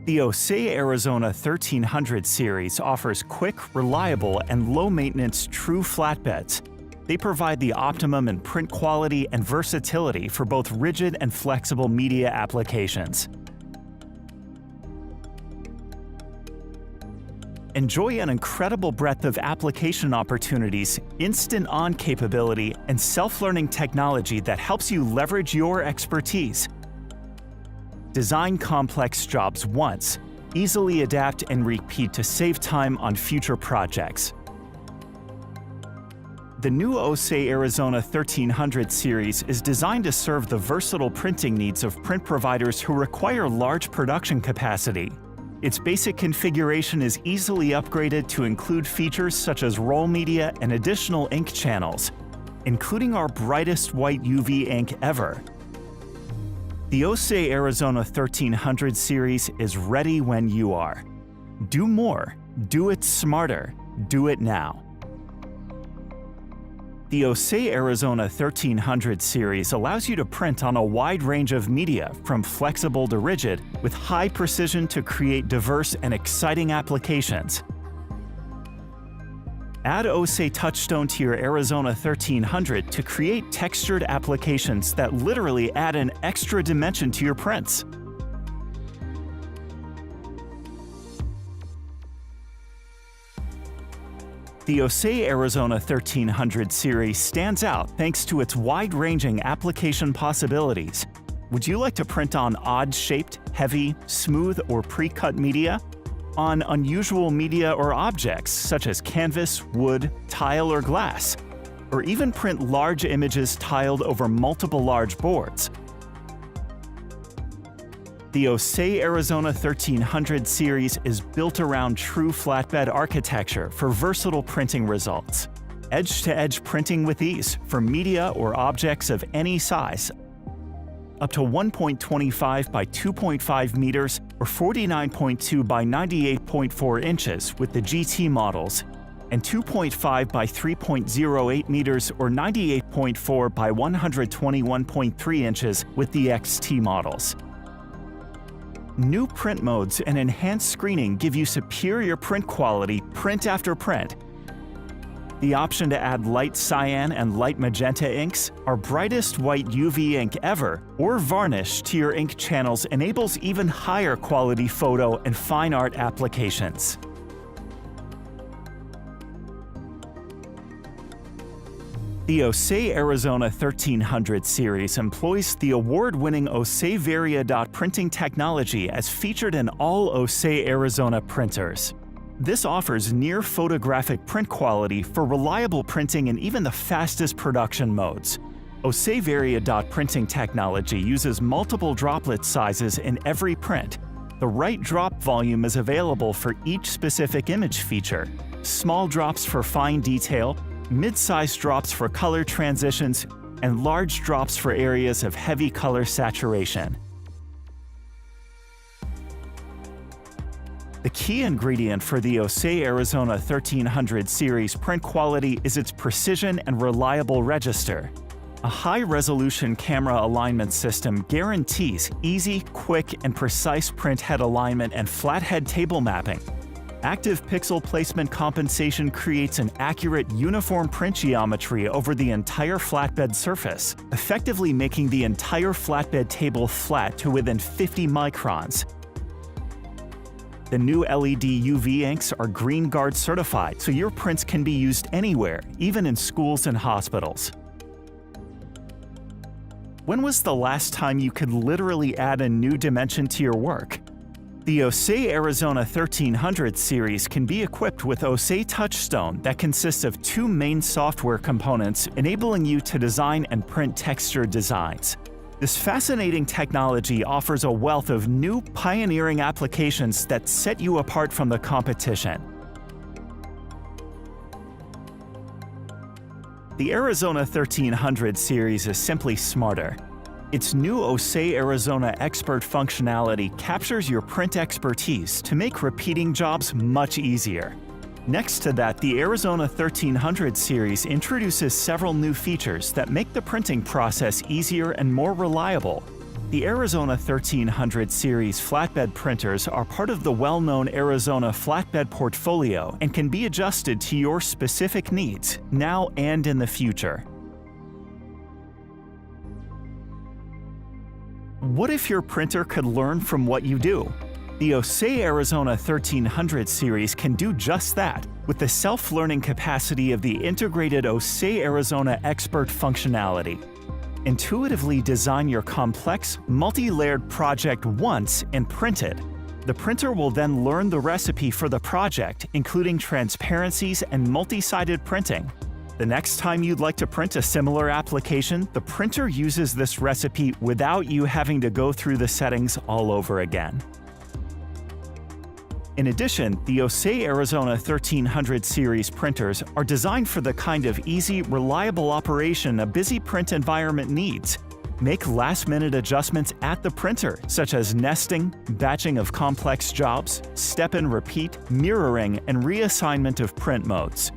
The Océ Arizona 1300 series offers quick, reliable, and low-maintenance true flatbeds. They provide the optimum in print quality and versatility for both rigid and flexible media applications. Enjoy an incredible breadth of application opportunities, instant-on capability, and self-learning technology that helps you leverage your expertise. Design complex jobs once, easily adapt and repeat to save time on future projects. The new Océ Arizona 1300 series is designed to serve the versatile printing needs of print providers who require large production capacity. Its basic configuration is easily upgraded to include features such as roll media and additional ink channels, including our brightest white UV ink ever. The Océ Arizona 1300 series is ready when you are. Do more, do it smarter, do it now. The Océ Arizona 1300 series allows you to print on a wide range of media, from flexible to rigid, with high precision to create diverse and exciting applications. Add Océ Touchstone to your Arizona 1300 to create textured applications that literally add an extra dimension to your prints. The Océ Arizona 1300 series stands out thanks to its wide-ranging application possibilities. Would you like to print on odd-shaped, heavy, smooth, or pre-cut media? On unusual media or objects such as canvas, wood, tile, or glass? Or even print large images tiled over multiple large boards? The Océ Arizona 1300 series is built around true flatbed architecture for versatile printing results. Edge-to-edge printing with ease for media or objects of any size, up to 1.25 by 2.5 meters or 49.2 by 98.4 inches with the GT models, and 2.5 by 3.08 meters or 98.4 by 121.3 inches with the XT models. New print modes and enhanced screening give you superior print quality print after print. The option to add light cyan and light magenta inks, our brightest white UV ink ever, or varnish to your ink channels enables even higher quality photo and fine art applications. The Océ Arizona 1300 series employs the award-winning Océ Varia printing technology as featured in all Océ Arizona printers. This offers near photographic print quality for reliable printing in even the fastest production modes. Océ Varia printing technology uses multiple droplet sizes in every print. The right drop volume is available for each specific image feature. Small drops for fine detail, mid-sized drops for color transitions, and large drops for areas of heavy color saturation. The key ingredient for the Océ Arizona 1300 series print quality is its precision and reliable register. A high-resolution camera alignment system guarantees easy, quick, and precise print head alignment and flathead table mapping. Active pixel placement compensation creates an accurate, uniform print geometry over the entire flatbed surface, effectively making the entire flatbed table flat to within 50 microns. The new LED UV inks are Green Guard certified, so your prints can be used anywhere, even in schools and hospitals. When was the last time you could literally add a new dimension to your work? The Océ Arizona 1300 series can be equipped with Océ Touchstone that consists of two main software components, enabling you to design and print textured designs. This fascinating technology offers a wealth of new, pioneering applications that set you apart from the competition. The Arizona 1300 series is simply smarter. Its new Océ Arizona Expert functionality captures your print expertise to make repeating jobs much easier. Next to that, the Arizona 1300 series introduces several new features that make the printing process easier and more reliable. The Arizona 1300 series flatbed printers are part of the well-known Arizona flatbed portfolio and can be adjusted to your specific needs, now and in the future. What if your printer could learn from what you do? The Océ Arizona 1300 series can do just that, with the self-learning capacity of the integrated Océ Arizona Expert functionality. Intuitively design your complex, multi-layered project once and print it. The printer will then learn the recipe for the project, including transparencies and multi-sided printing. The next time you'd like to print a similar application, the printer uses this recipe without you having to go through the settings all over again. In addition, the Océ Arizona 1300 series printers are designed for the kind of easy, reliable operation a busy print environment needs. Make last-minute adjustments at the printer, such as nesting, batching of complex jobs, step and repeat, mirroring, and reassignment of print modes.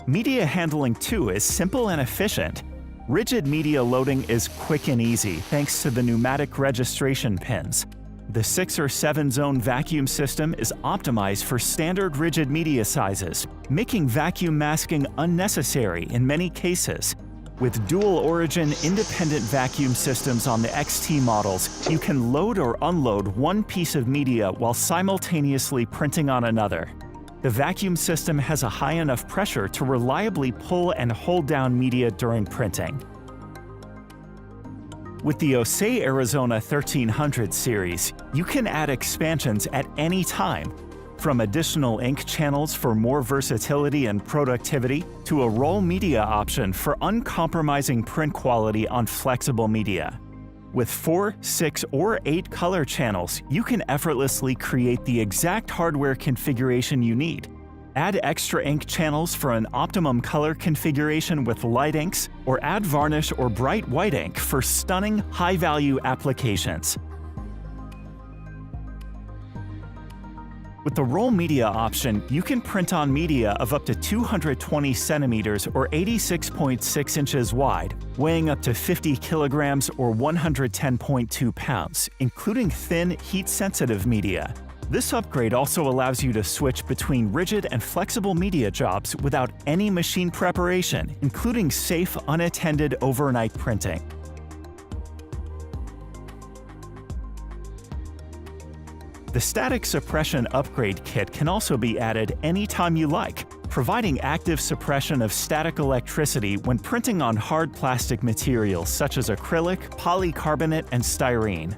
Media handling too is simple and efficient. Rigid media loading is quick and easy thanks to the pneumatic registration pins. The 6 or 7 zone vacuum system is optimized for standard rigid media sizes, making vacuum masking unnecessary in many cases. With dual origin independent vacuum systems on the XT models, you can load or unload one piece of media while simultaneously printing on another. The vacuum system has a high enough pressure to reliably pull and hold down media during printing. With the Océ Arizona 1300 series, you can add expansions at any time, from additional ink channels for more versatility and productivity to a roll media option for uncompromising print quality on flexible media. With 4, 6, or 8 color channels, you can effortlessly create the exact hardware configuration you need. Add extra ink channels for an optimum color configuration with light inks, or add varnish or bright white ink for stunning, high-value applications. With the roll media option, you can print on media of up to 220 centimeters or 86.6 inches wide, weighing up to 50 kilograms or 110.2 pounds, including thin, heat-sensitive media. This upgrade also allows you to switch between rigid and flexible media jobs without any machine preparation, including safe, unattended overnight printing. The static suppression upgrade kit can also be added anytime you like, providing active suppression of static electricity when printing on hard plastic materials such as acrylic, polycarbonate, and styrene.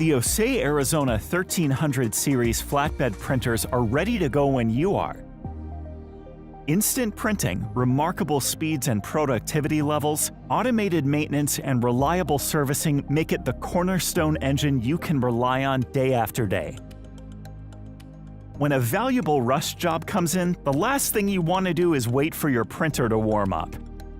The Océ Arizona 1300 series flatbed printers are ready to go when you are. Instant printing, remarkable speeds and productivity levels, automated maintenance, and reliable servicing make it the cornerstone engine you can rely on day after day. When a valuable rush job comes in, the last thing you want to do is wait for your printer to warm up.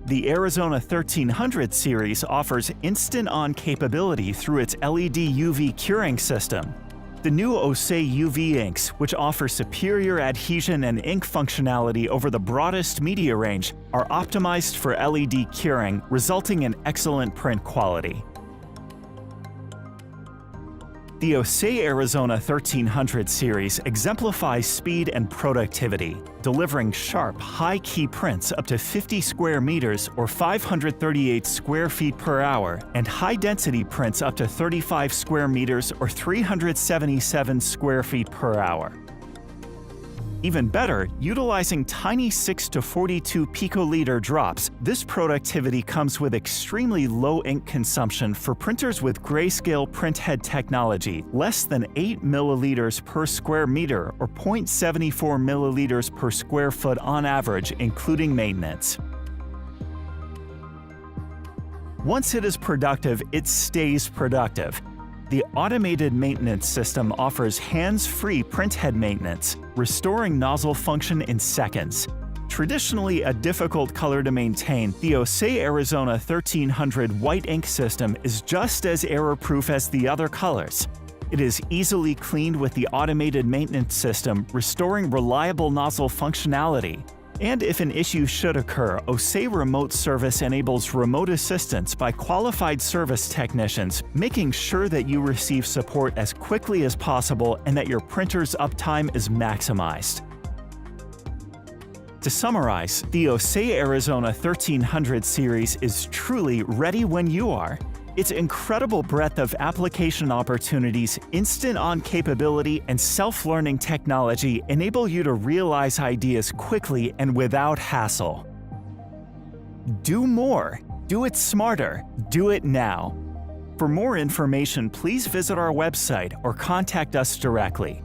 The Arizona 1300 series offers instant-on capability through its LED UV curing system. The new Océ UV inks, which offer superior adhesion and ink functionality over the broadest media range, are optimized for LED curing, resulting in excellent print quality. The Océ Arizona 1300 series exemplifies speed and productivity, delivering sharp, high-key prints up to 50 square meters or 538 square feet per hour, and high-density prints up to 35 square meters or 377 square feet per hour. Even better, utilizing tiny 6 to 42 picoliter drops, this productivity comes with extremely low ink consumption for printers with grayscale printhead technology, less than 8 milliliters per square meter or 0.74 milliliters per square foot on average, including maintenance. Once it is productive, it stays productive. The automated maintenance system offers hands-free printhead maintenance, restoring nozzle function in seconds. Traditionally a difficult color to maintain, the Océ Arizona 1300 white ink system is just as error-proof as the other colors. It is easily cleaned with the automated maintenance system, restoring reliable nozzle functionality. And if an issue should occur, Océ Remote Service enables remote assistance by qualified service technicians, making sure that you receive support as quickly as possible and that your printer's uptime is maximized. To summarize, the Océ Arizona 1300 series is truly ready when you are. Its incredible breadth of application opportunities, instant-on capability, and self-learning technology enable you to realize ideas quickly and without hassle. Do more. Do it smarter. Do it now. For more information, please visit our website or contact us directly.